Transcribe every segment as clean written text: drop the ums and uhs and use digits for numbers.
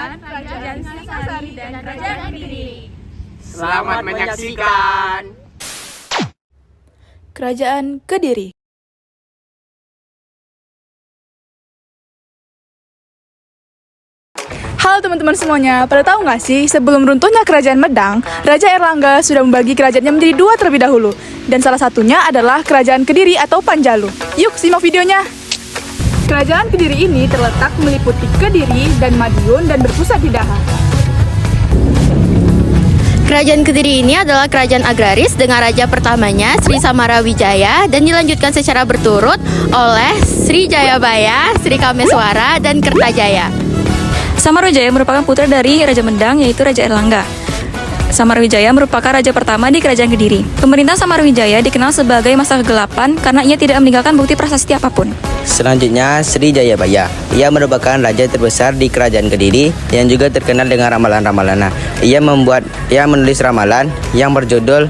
pertempuran Kerajaan Singasari dan Kerajaan Kediri. Selamat menyaksikan Kerajaan Kediri. Halo teman-teman semuanya, pada tahu nggak sih sebelum runtuhnya Kerajaan Medang, Raja Airlangga sudah membagi kerajaannya menjadi dua terlebih dahulu. Dan salah satunya adalah Kerajaan Kediri atau Panjalu. Yuk simak videonya. Kerajaan Kediri ini terletak meliputi Kediri dan Madiun dan berpusat di Daha. Kerajaan Kediri ini adalah kerajaan agraris dengan raja pertamanya Sri Samarawijaya dan dilanjutkan secara berturut oleh Sri Jayabaya, Sri Kameswara, dan Kertajaya. Samarawijaya merupakan putra dari Raja Medang, yaitu Raja Airlangga. Samarawijaya merupakan raja pertama di Kerajaan Kediri. Pemerintah Samarawijaya dikenal sebagai masa kegelapan karena ia tidak meninggalkan bukti prasasti apapun. Selanjutnya, Sri Jayabaya. Ia merupakan raja terbesar di Kerajaan Kediri yang juga terkenal dengan ramalan-ramalannya. Ia menulis ramalan yang berjudul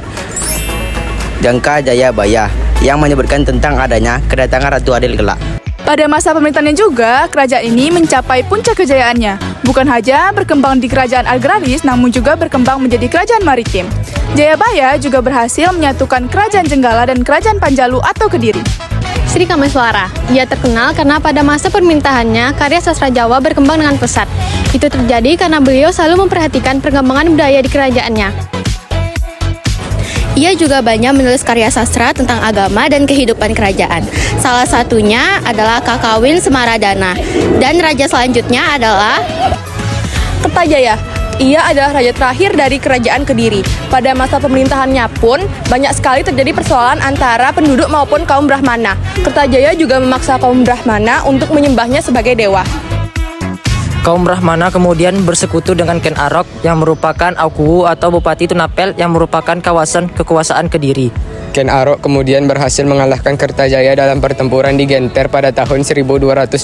Jangka Jayabaya yang menyebutkan tentang adanya kedatangan Ratu Adil kelak. Pada masa pemerintahannya juga, kerajaan ini mencapai puncak kejayaannya. Bukan hanya berkembang di kerajaan agraris, namun juga berkembang menjadi kerajaan maritim. Jayabaya juga berhasil menyatukan kerajaan Jenggala dan kerajaan Panjalu atau Kediri. Sri Kameswara, ia terkenal karena pada masa pemerintahannya karya sastra Jawa berkembang dengan pesat. Itu terjadi karena beliau selalu memperhatikan perkembangan budaya di kerajaannya. Ia juga banyak menulis karya sastra tentang agama dan kehidupan kerajaan. Salah satunya adalah Kakawin Semaradana. Dan raja selanjutnya adalah Kertajaya. Ia adalah raja terakhir dari kerajaan Kediri. Pada masa pemerintahannya pun, banyak sekali terjadi persoalan antara penduduk maupun kaum Brahmana. Kertajaya juga memaksa kaum Brahmana untuk menyembahnya sebagai dewa. Kaum Brahmana kemudian bersekutu dengan Ken Arok yang merupakan Aukuwu atau Bupati Tunapel yang merupakan kawasan kekuasaan Kediri. Ken Arok kemudian berhasil mengalahkan Kertajaya dalam pertempuran di Genter pada tahun 1222.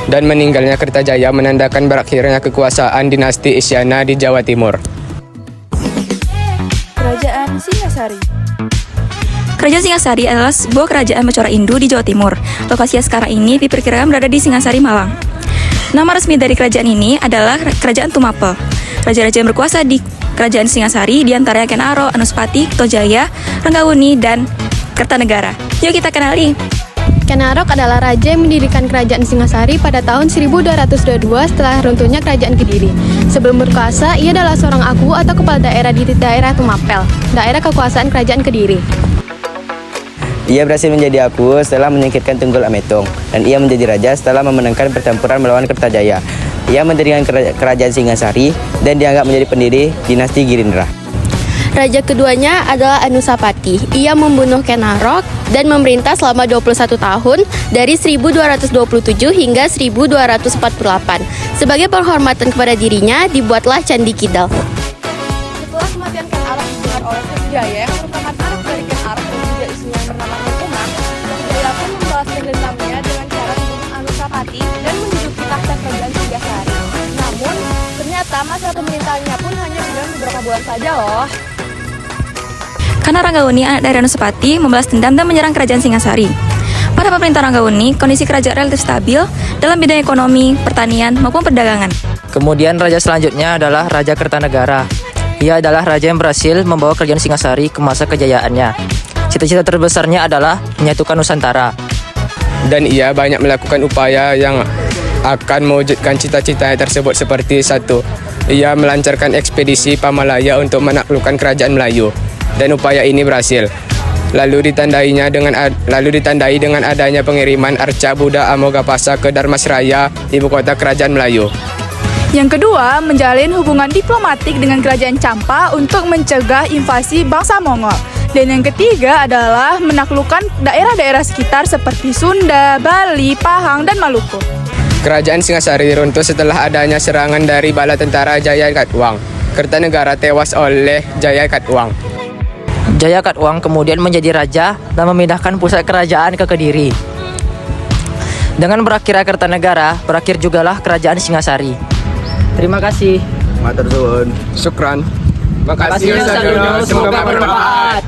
Dan meninggalnya Kertajaya menandakan berakhirnya kekuasaan dinasti Isyana di Jawa Timur. Kerajaan Singasari. Kerajaan Singasari adalah sebuah kerajaan Bacora Indu di Jawa Timur. Lokasinya sekarang ini diperkirakan berada di Singasari, Malang. Nama resmi dari kerajaan ini adalah Kerajaan Tumapel. Raja-raja yang berkuasa di Kerajaan Singasari diantaranya Ken Arok, Anuspati, Kertajaya, Ranggawuni, dan Kertanegara. Yuk kita kenali. Ken Arok adalah raja yang mendirikan kerajaan Singasari pada tahun 1222 setelah runtuhnya kerajaan Kediri. Sebelum berkuasa, ia adalah seorang aku atau kepala daerah di daerah Tumapel, daerah kekuasaan kerajaan Kediri. Ia berhasil menjadi aku setelah menyingkirkan Tunggul Ametung, dan ia menjadi raja setelah memenangkan pertempuran melawan Kertajaya. Ia mendirikan kerajaan Singasari dan dianggap menjadi pendiri dinasti Girindra. Raja keduanya adalah Anusapati. Ia membunuh Ken Arok dan memerintah selama 21 tahun dari 1227 hingga 1248. Sebagai penghormatan kepada dirinya, dibuatlah Candi Kidal. Setelah kematian Ken Arok didengar oleh Kertajaya yang merupakan anak dari Ken Arok dan juga istrinya yang bernama Ketumang, Kertajaya pun membalaskan dendamnya dengan cara membunuh Anusapati dan menduduki tahta kerajaan Singasari. Namun, ternyata masa pemerintahannya pun hanya berjalan beberapa bulan saja loh. Karena Ranggawuni, anak dari Anuspati, membalas dendam dan menyerang kerajaan Singasari. Pada pemerintahan Ranggawuni, kondisi kerajaan relatif stabil dalam bidang ekonomi, pertanian, maupun perdagangan. Kemudian raja selanjutnya adalah Raja Kertanegara. Ia adalah raja yang berhasil membawa kerajaan Singasari ke masa kejayaannya. Cita-cita terbesarnya adalah menyatukan Nusantara. Dan ia banyak melakukan upaya yang akan mewujudkan cita-citanya tersebut seperti 1. Ia melancarkan ekspedisi Pamalaya untuk menaklukkan kerajaan Melayu. Dan upaya ini berhasil. Lalu ditandai dengan adanya pengiriman Arca Buddha Amogapasa ke Dharmasraya, ibu kota kerajaan Melayu. Yang kedua, menjalin hubungan diplomatik dengan kerajaan Champa untuk mencegah invasi bangsa Mongol. Dan yang ketiga adalah menaklukkan daerah-daerah sekitar seperti Sunda, Bali, Pahang, dan Maluku. Kerajaan Singasari runtuh setelah adanya serangan dari bala tentara Jaya Katwang. Kertanegara tewas oleh Jaya Katwang. Jaya Katwang kemudian menjadi raja dan memindahkan pusat kerajaan ke Kediri. Dengan berakhirnya Kertanegara, berakhir jugalah kerajaan Singasari. Terima kasih. Matur suwun. Syukran. Terima kasih, Semoga bermanfaat.